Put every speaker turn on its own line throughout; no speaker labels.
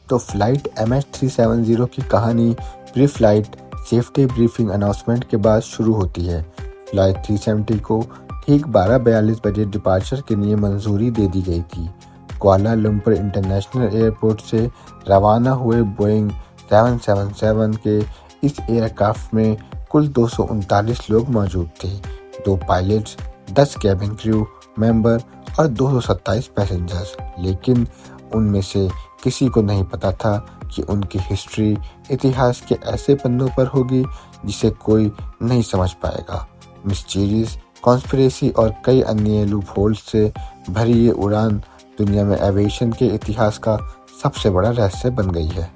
तो flight MH370 की कहानी pre flight safety briefing announcement के बाद शुरू होती है। फ्लाइट 370 को ठीक 12:42 बजे डिपार्चर के लिए मंजूरी दे दी गई थी। कुआलालंपुर इंटरनेशनल एयरपोर्ट से रवाना हुए बोइंग 777 के इस एयरक्राफ्ट में कुल 239 लोग मौजूद थे, 2 पायलट्स, 10 कैबिन क्रू मेंबर और 227 पैसेंजर्स। लेकिन उनमें से किसी को नहीं पता था कि उनकी हिस्ट्री इतिहास के ऐसे पन्नों पर होगी जिसे कोई नहीं समझ पाएगा। मिस्टीरियस, कॉन्स्पिरेसी और कई अन्य लूपहोल्स से भरी ये उड़ान दुनिया में एविएशन के इतिहास का सबसे बड़ा रहस्य बन गई है।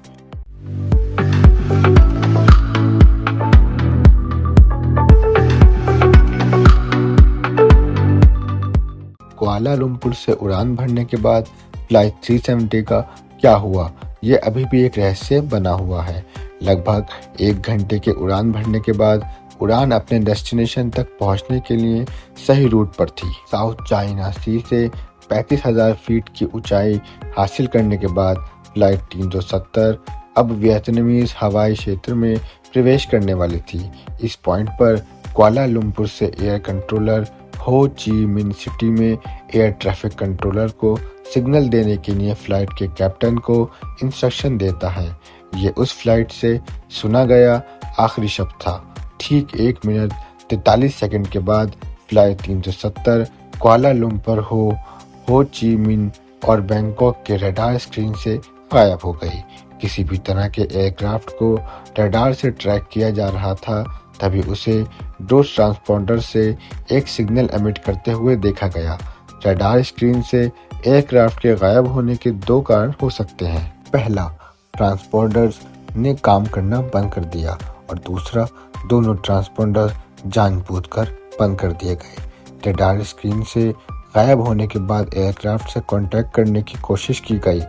कुआलालंपुर से उड़ान भरने के बाद फ्लाइट 370 का क्या हुआ, ये अभी भी एक रहस्य बना हुआ है। लगभग 1 घंटे के उड़ान भरने के बाद उड़ान अपने डेस्टिनेशन तक पहुंचने के लिए सही रूट पर थी। साउथ चाइना सी से 35,000 फीट की ऊंचाई हासिल करने के बाद फ्लाइट 370 अब वियतनामीज हवाई क्षेत्र में प्रवेश करने वाली थी। इस पॉइंट पर कुआलालंपुर से एयर कंट्रोलर हो ची मिन सिटी में एयर ट्रैफिक कंट्रोलर को सिग्नल देने के लिए फ्लाइट के कैप्टन को इंस्ट्रक्शन देता है। ये उस फ्लाइट से सुना गया आखिरी शब्द था। ठीक 1 मिनट 43 सेकंड के बाद फ्लाइट 370 कुआलालंपुर हो ची मिन और बैंकॉक के रडार स्क्रीन से गायब हो गई। किसी भी तरह के एयरक्राफ्ट को रडार से ट्रैक किया जा रहा था, तभी उसे डोज ट्रांसपॉन्डर से एक सिग्नल एमिट करते हुए देखा गया। रडार स्क्रीन से एयरक्राफ्ट के गायब होने के 2 कारण हो सकते हैं। पहला, ट्रांसपॉन्डर्स ने काम करना बंद कर दिया और दूसरा, दोनों ट्रांसपॉन्डर जानबूझकर बंद कर दिए गए। रडार स्क्रीन से गायब होने के बाद एयरक्राफ्ट से कांटेक्ट करने की कोशिश की गई।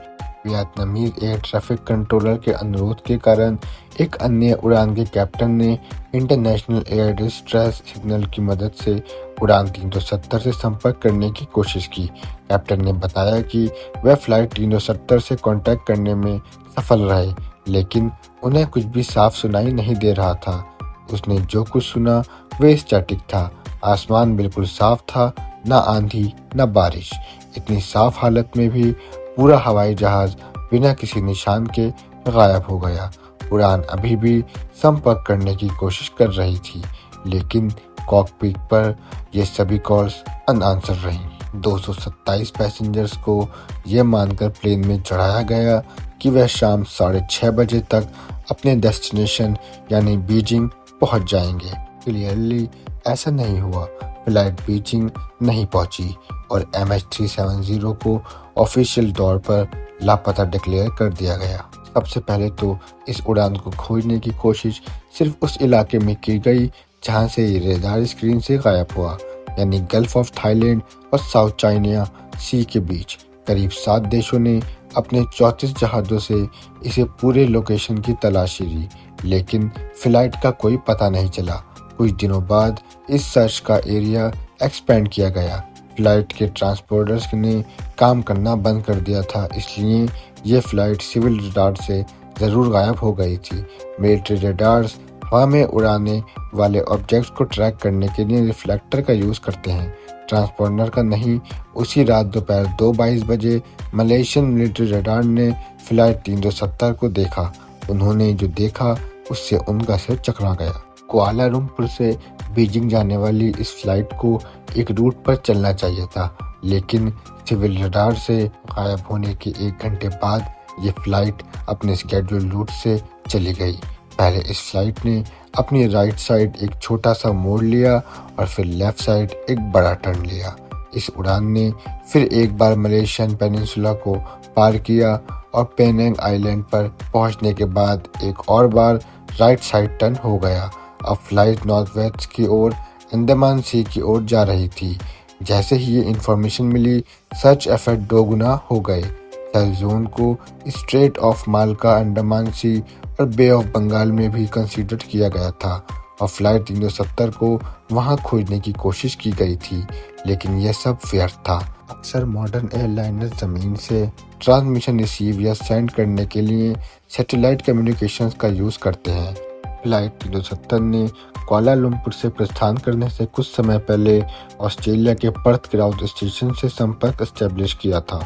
वियतनामीज एयर ट्रैफिक कंट्रोलर के अनुरोध के कारण एक अन्य उड़ान के कैप्टन ने इंटरनेशनल एयर डिस्ट्रेस सिग्नल की मदद से उड़ान 370 से संपर्क करने की कोशिश की। कैप्टन ने बताया कि वह फ्लाइट 370 से कांटेक्ट करने में सफल रहे, लेकिन उन्हें कुछ भी साफ सुनाई नहीं दे रहा था। उसने जो कुछ सुना वह स्टैटिक था। आसमान बिल्कुल साफ था, न आंधी न बारिश। इतनी साफ हालत में भी पूरा हवाई जहाज बिना किसी निशान के गायब हो गया। उड़ान अभी भी संपर्क करने की कोशिश कर रही थी, लेकिन कॉकपिट पर ये सभी कॉल्स अनआंसर रहीं। 227 पैसेंजर्स को ये मानकर प्लेन में चढ़ाया गया कि वह शाम 6:30 बजे तक अपने डेस्टिनेशन यानी बीजिंग पहुंच जाएंगे। क्लियरली ऐसा नहीं हुआ। फ्लाइट बीजिंग नहीं पहुंची और MH370 को ऑफिशियल तौर पर लापता डिक्लेयर कर दिया गया। सबसे पहले तो इस उड़ान को खोजने की कोशिश सिर्फ उस इलाके में की गई जहां से ये रडार स्क्रीन से गायब हुआ, यानी गल्फ ऑफ थाईलैंड और साउथ चाइना सी के बीच। करीब 7 देशों ने अपने 34 जहाजों से इसे पूरे लोकेशन की तलाशी ली, लेकिन फ्लाइट का कोई पता नहीं चला। कुछ दिनों बाद इस सर्च का एरिया एक्सपेंड किया गया। फ्लाइट के ट्रांसपोर्टर्स ने काम करना बंद कर दिया था, इसलिए ये फ्लाइट सिविल रडार से ज़रूर गायब हो गई थी। मिलिट्री रडार्स हवा में उड़ाने वाले ऑब्जेक्ट्स को ट्रैक करने के लिए रिफ्लेक्टर का यूज़ करते हैं, ट्रांसपॉन्डर का नहीं। उसी रात दोपहर 2:22 बजे मलेशियन मिलिट्री रडार ने फ्लाइट 370 को देखा। उन्होंने जो देखा उससे उनका सिर चकरा गया। कुआलालंपुर से बीजिंग जाने वाली इस फ्लाइट को एक रूट पर चलना चाहिए था, लेकिन सिविल रडार से गायब होने के 1 घंटे बाद ये फ्लाइट अपने स्केड्यूल रूट से चली गई। पहले इस फ्लाइट ने अपनी राइट साइड एक छोटा सा मोड़ लिया और फिर लेफ्ट साइड एक बड़ा टर्न लिया। इस उड़ान ने फिर एक बार मलेशियन पेनिनसुला को पार किया और पेनंग आइलैंड पर पहुंचने के बाद एक और बार राइट साइड टर्न हो गया। अब फ्लाइट नॉर्थ वेस्ट की ओर अंडमान सी की ओर जा रही थी। जैसे ही ये इंफॉर्मेशन मिली, सर्च एफर्ट 2 गुना हो गए। सर्च जोन को स्ट्रेट ऑफ मालका, अंडमान सी और बे ऑफ बंगाल में भी कंसीडर किया गया था। और फ्लाइट 370 को वहां खोजने की कोशिश की गई थी, लेकिन यह सब व्यर्थ था। अक्सर मॉडर्न एयरलाइनर्स ज़मीन से ट्रांसमिशन रिसीव या सेंड करने के लिए सैटेलाइट कम्युनिकेशंस का यूज़ करते हैं। फ्लाइट 370 ने कुआलालंपुर से प्रस्थान करने से कुछ समय पहले ऑस्ट्रेलिया के पर्थ ग्राउंड स्टेशन से संपर्क एस्टेब्लिश किया था।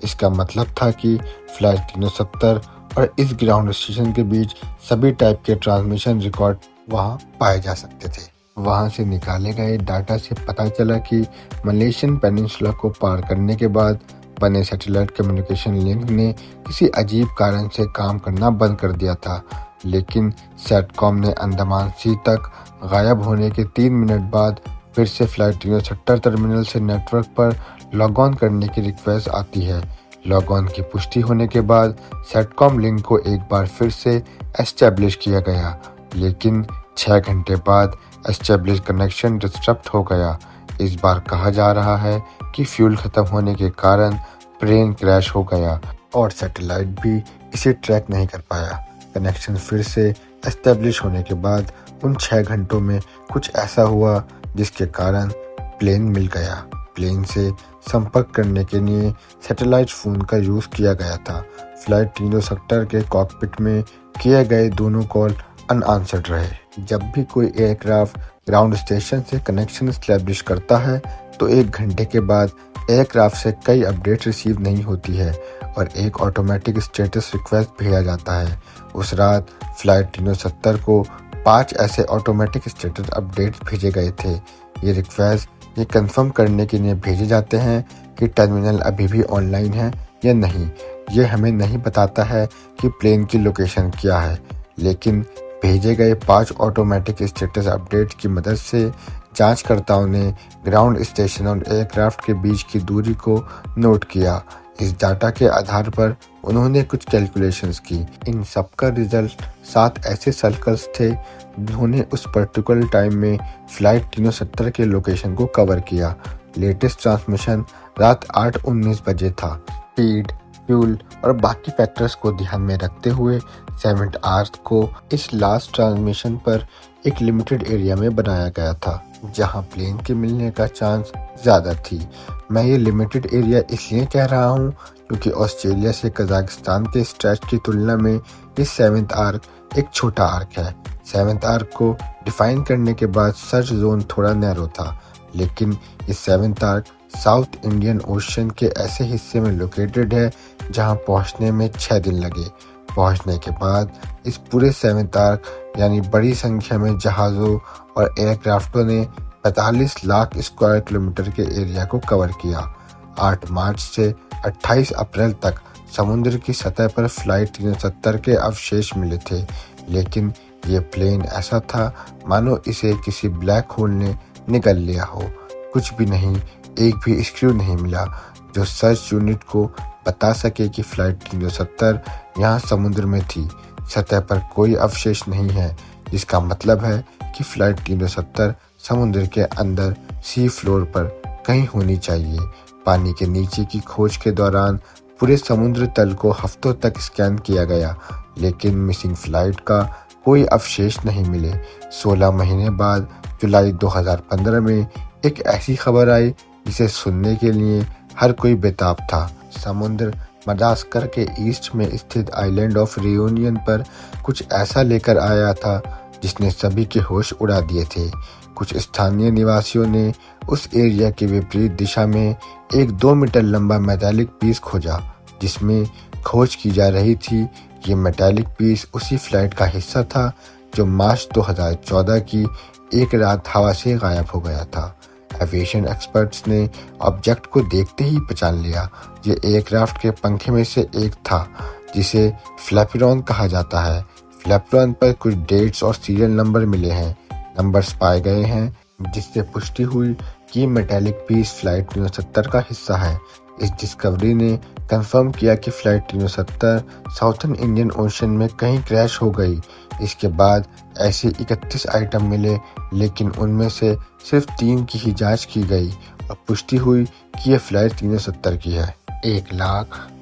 इसका मतलब था कि फ्लाइट 370 और इस ग्राउंड स्टेशन के बीच सभी टाइप के ट्रांसमिशन रिकॉर्ड वहां पाए जा सकते थे। वहां से निकाले गए डाटा से पता चला कि मलेशियन पेनिनसुला को पार करने के बाद बने सैटेलाइट कम्युनिकेशन लिंक ने किसी अजीब कारण से काम करना बंद कर दिया था, लेकिन सैटकॉम ने अंडमान सी तक गायब होने के 3 मिनट बाद फिर से फ्लाइट 370 टर्मिनल से नेटवर्क पर लॉग ऑन करने की रिक्वेस्ट आती है। लॉग ऑन की पुष्टि होने के बाद सैटकॉम लिंक को एक बार फिर से एस्टेब्लिश किया गया, लेकिन 6 घंटे बाद एस्टेब्लिश कनेक्शन डिस्टर्ब हो गया। इस बार कहा जा रहा है कि फ्यूल खत्म होने के कारण प्लेन क्रैश हो गया और सैटेलाइट भी इसे ट्रैक नहीं कर पाया। कनेक्शन फिर से एस्टेब्लिश होने के बाद उन 6 घंटों में कुछ ऐसा हुआ जिसके कारण प्लेन मिल गया। प्लेन से संपर्क करने के लिए सैटेलाइट फ़ोन का यूज़ किया गया था। फ्लाइट 370 के कॉकपिट में किए गए दोनों कॉल अनआंसर्ड रहे। जब भी कोई एयरक्राफ्ट ग्राउंड स्टेशन से कनेक्शन एस्टेब्लिश करता है तो 1 घंटे के बाद एयरक्राफ्ट से कई अपडेट रिसीव नहीं होती है और एक ऑटोमेटिक स्टेटस रिक्वेस्ट भेजा जाता है। उस रात फ्लाइट 370 को 5 ऐसे ऑटोमेटिक स्टेटस अपडेट्स भेजे गए थे। ये रिक्वेस्ट ये कंफर्म करने के लिए भेजे जाते हैं कि टर्मिनल अभी भी ऑनलाइन है या नहीं। ये हमें नहीं बताता है कि प्लेन की लोकेशन क्या है, लेकिन भेजे गए 5 ऑटोमेटिक स्टेटस अपडेट की मदद से जांचकर्ताओं ने ग्राउंड स्टेशन और एयरक्राफ्ट के बीच की दूरी को नोट किया। इस डाटा के आधार पर उन्होंने कुछ कैलकुलेशंस की। इन सब का रिजल्ट 7 ऐसे सर्कल्स थे जिन्होंने उस पर्टिकुलर टाइम में फ्लाइट 370 के लोकेशन को कवर किया। लेटेस्ट ट्रांसमिशन रात 8:19 बजे था। स्पीड, फ्यूल और बाकी फैक्टर्स को ध्यान में रखते हुए 7th आवर्स को इस लास्ट ट्रांसमिशन पर एक लिमिटेड एरिया में बनाया गया था जहां प्लेन के मिलने का चांस ज़्यादा थी। मैं ये लिमिटेड एरिया इसलिए कह रहा हूँ क्योंकि ऑस्ट्रेलिया से कजाकिस्तान के स्ट्रेच की तुलना में ये 7th आर्क एक छोटा आर्क है। 7th आर्क को डिफाइन करने के बाद सर्च जोन थोड़ा नैरो था, लेकिन ये 7th arc south Indian ocean के ऐसे हिस्से में लोकेटेड है जहां पहुंचने में 6 दिन लगे। पहुंचने के बाद इस पूरे 7th आर्क यानी बड़ी संख्या में जहाज़ों और एयरक्राफ्टों ने 45 लाख स्क्वायर किलोमीटर के एरिया को कवर किया। 8 मार्च से 28 अप्रैल तक समुद्र की सतह पर फ्लाइट 370 के अवशेष मिले थे, लेकिन ये प्लेन ऐसा था मानो इसे किसी ब्लैक होल ने निगल लिया हो। कुछ भी नहीं, एक भी स्क्रू नहीं मिला जो सर्च यूनिट को बता सके कि फ्लाइट 370 यहाँ समुद्र में थी। सतह पर कोई अवशेष नहीं है, जिसका मतलब है कि फ्लाइट 370 समुद्र के अंदर सी फ्लोर पर कहीं होनी चाहिए। पानी के नीचे की खोज के दौरान पूरे समुद्र तल को हफ्तों तक स्कैन किया गया, लेकिन मिसिंग फ्लाइट का कोई अवशेष नहीं मिले। 16 महीने बाद जुलाई 2015 में एक ऐसी खबर आई जिसे सुनने के लिए हर कोई बेताब था। समुद्र मडागास्कर के ईस्ट में स्थित आइलैंड ऑफ रियूनियन पर कुछ ऐसा लेकर आया था जिसने सभी के होश उड़ा दिए थे। कुछ स्थानीय निवासियों ने उस एरिया के विपरीत दिशा में एक 2 मीटर लंबा मेटालिक पीस खोजा, जिसमें खोज की जा रही थी। ये मेटालिक पीस उसी फ्लाइट का हिस्सा था जो मार्च 2014 की एक रात हवा से गायब हो गया था। एविएशन एक्सपर्ट्स ने ऑब्जेक्ट को देखते ही पहचान लिया। ये एयरक्राफ्ट के पंखे में से एक था जिसे फ्लैपिरॉन कहा जाता है। फ्लैपिरॉन पर कुछ डेट्स और सीरियल नंबर मिले हैं। नंबर्स पाए गए हैं जिससे पुष्टि हुई कि मेटालिक पीस फ्लाइट 370 का हिस्सा है। इस डिस्कवरी ने कंफर्म किया कि फ्लाइट 370 साउथर्न इंडियन ओशन में कहीं क्रैश हो गई। इसके बाद ऐसे 31 आइटम मिले, लेकिन उनमें से सिर्फ 3 की ही जांच की गई और पुष्टि हुई कि यह फ्लाइट 370 की है।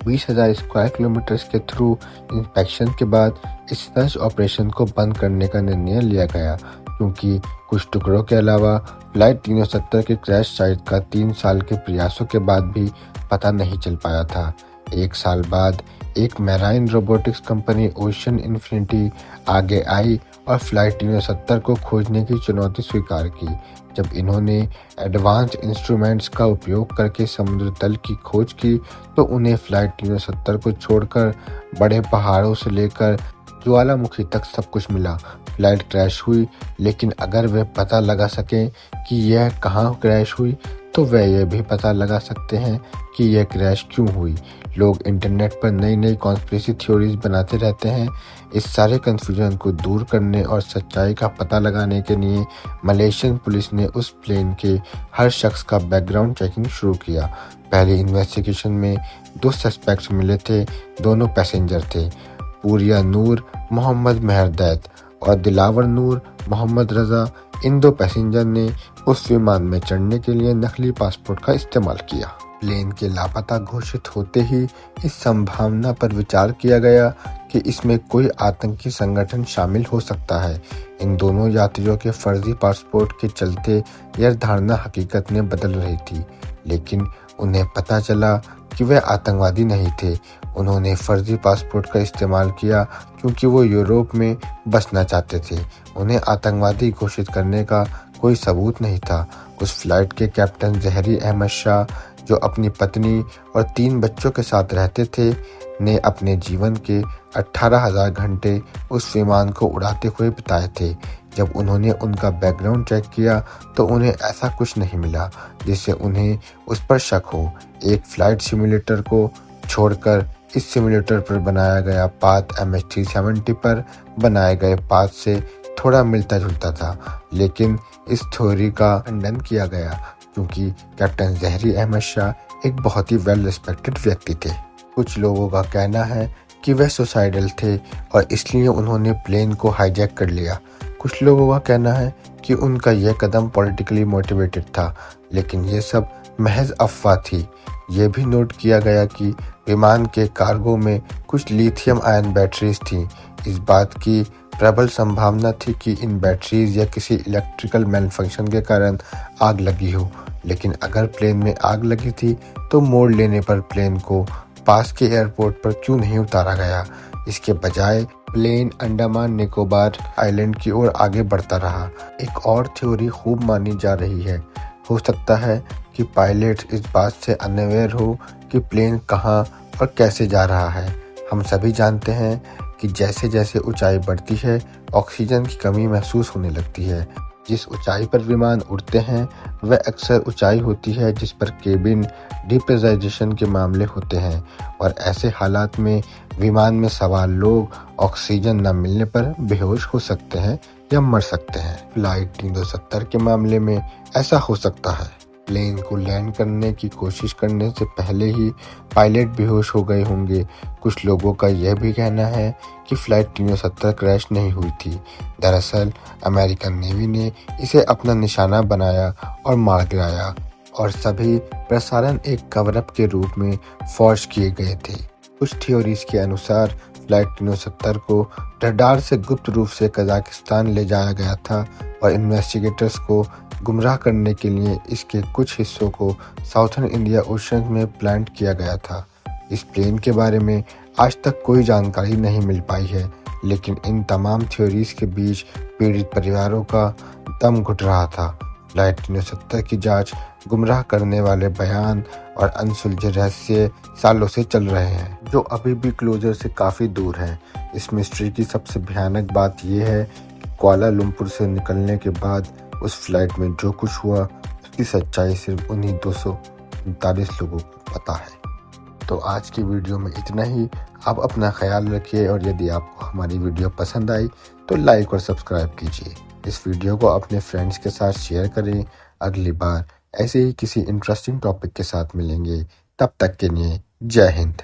20,000 स्क्वायर किलोमीटर के थ्रू इंस्पेक्शन के बाद इस सर्च ऑपरेशन को बंद करने का निर्णय लिया गया, क्योंकि कुछ टुकड़ों के अलावा फ्लाइट 370 के क्रैश साइट का 3 साल के प्रयासों के बाद भी पता नहीं चल पाया था। 1 साल बाद एक marine robotics company ocean infinity आगे आई और फ्लाइट 370 को खोजने की चुनौती स्वीकार की। जब इन्होंने एडवांस इंस्ट्रूमेंट्स का उपयोग करके समुद्र तल की खोज की, तो उन्हें फ्लाइट 370 को छोड़कर बड़े पहाड़ों से लेकर ज्वालामुखी तक सब कुछ मिला। फ्लाइट क्रैश हुई, लेकिन अगर वे पता लगा सकें कि यह कहाँ क्रैश हुई, तो वे यह भी पता लगा सकते हैं कि यह क्रैश क्यों हुई। लोग इंटरनेट पर नई नई कॉन्स्पिरेसी थ्योरीज बनाते रहते हैं। इस सारे कन्फ्यूजन को दूर करने और सच्चाई का पता लगाने के लिए मलेशियन पुलिस ने उस प्लेन के हर शख्स का बैकग्राउंड चेकिंग शुरू किया। पहले इन्वेस्टिगेशन में 2 सस्पेक्ट्स मिले थे, दोनों पैसेंजर थे। पूरिया नूर मोहम्मद मेहरदैत और दिलावर नूर मोहम्मद रजा। इन 2 पैसेंजर ने उस विमान में चढ़ने के लिए नकली पासपोर्ट का इस्तेमाल किया। प्लेन के लापता घोषित होते ही इस संभावना पर विचार किया गया कि इसमें कोई आतंकी संगठन शामिल हो सकता है। इन दोनों यात्रियों के फर्जी पासपोर्ट के चलते यह धारणा हकीकत में बदल रही थी, लेकिन उन्हें पता चला कि वे आतंकवादी नहीं थे। उन्होंने फर्जी पासपोर्ट का इस्तेमाल किया क्योंकि वो यूरोप में बसना चाहते थे। उन्हें आतंकवादी घोषित करने का कोई सबूत नहीं था। उस फ्लाइट के कैप्टन जहरी अहमद शाह, जो अपनी पत्नी और 3 बच्चों के साथ रहते थे, ने अपने जीवन के 18,000 घंटे उस विमान को उड़ाते हुए बिताए थे। जब उन्होंने उनका बैकग्राउंड चेक किया, तो उन्हें ऐसा कुछ नहीं मिला जिससे उन्हें उस पर शक हो। एक फ्लाइट सिमुलेटर को छोड़कर इस सिमुलेटर पर बनाया गया पाथ MH370 पर बनाए गए पाथ से थोड़ा मिलता जुलता था, लेकिन इस थ्योरी का खंडन किया गया क्योंकि कैप्टन जहरी अहमद शाह एक बहुत ही वेल रिस्पेक्टेड व्यक्ति थे। कुछ लोगों का कहना है कि वह सुसाइडल थे और इसलिए उन्होंने प्लेन को हाईजैक कर लिया। कुछ लोगों का कहना है कि उनका यह कदम पॉलिटिकली मोटिवेटेड था, लेकिन ये सब महज अफवाह थी। यह भी नोट किया गया कि विमान के कार्गो में कुछ लिथियम आयन बैटरीज थीं। इस बात की प्रबल संभावना थी कि इन बैटरीज या किसी इलेक्ट्रिकल मैलफंक्शन के कारण आग लगी हो, लेकिन अगर प्लेन में आग लगी थी तो मोड़ लेने पर प्लेन को पास के एयरपोर्ट पर क्यों नहीं उतारा गया। इसके बजाय प्लेन अंडमान निकोबार आइलैंड की ओर आगे बढ़ता रहा। एक और थ्योरी खूब मानी जा रही है। हो सकता है कि पायलट इस बात से अनअवेयर हो कि प्लेन कहाँ और कैसे जा रहा है। हम सभी जानते हैं कि जैसे जैसे ऊंचाई बढ़ती है, ऑक्सीजन की कमी महसूस होने लगती है। जिस ऊंचाई पर विमान उड़ते हैं वह अक्सर ऊंचाई होती है जिस पर केबिन डिप्रेशराइजेशन के मामले होते हैं, और ऐसे हालात में विमान में सवार लोग ऑक्सीजन न मिलने पर बेहोश हो सकते हैं या मर सकते हैं। फ्लाइट 370 के मामले में ऐसा हो सकता है। प्लेन को लैंड करने की कोशिश करने से पहले ही पायलट बेहोश हो गए होंगे। कुछ लोगों का यह भी कहना है कि फ्लाइट 370 क्रैश नहीं हुई थी। दरअसल अमेरिकन नेवी ने इसे अपना निशाना बनाया और मार गिराया, और सभी प्रसारण एक कवर अप के रूप में फॉर्ज किए गए थे। कुछ थ्योरीज के अनुसार फ्लाइट 370 को रडार से गुप्त रूप से कजाकिस्तान ले जाया गया था और इन्वेस्टिगेटर्स को गुमराह करने के लिए इसके कुछ हिस्सों को साउथर्न इंडिया ओशन में प्लांट किया गया था। इस प्लेन के बारे में आज तक कोई जानकारी नहीं मिल पाई है, लेकिन इन तमाम थ्योरीज के बीच पीड़ित परिवारों का दम घुट रहा था। फ्लाइट 370 की जांच, गुमराह करने वाले बयान और अनसुलझे रहस्य सालों से चल रहे हैं, जो अभी भी क्लोजर से काफ़ी दूर हैं। इस मिस्ट्री की सबसे भयानक बात यह है कि कुआलालंपुर से निकलने के बाद उस फ्लाइट में जो कुछ हुआ उसकी सच्चाई सिर्फ उन्हीं 239 लोगों को पता है। तो आज की वीडियो में इतना ही। आप अपना ख्याल रखिए, और यदि आपको हमारी वीडियो पसंद आई तो लाइक और सब्सक्राइब कीजिए। इस वीडियो को अपने फ्रेंड्स के साथ शेयर करें। अगली बार ऐसे ही किसी इंटरेस्टिंग टॉपिक के साथ मिलेंगे। तब तक के लिए जय हिंद।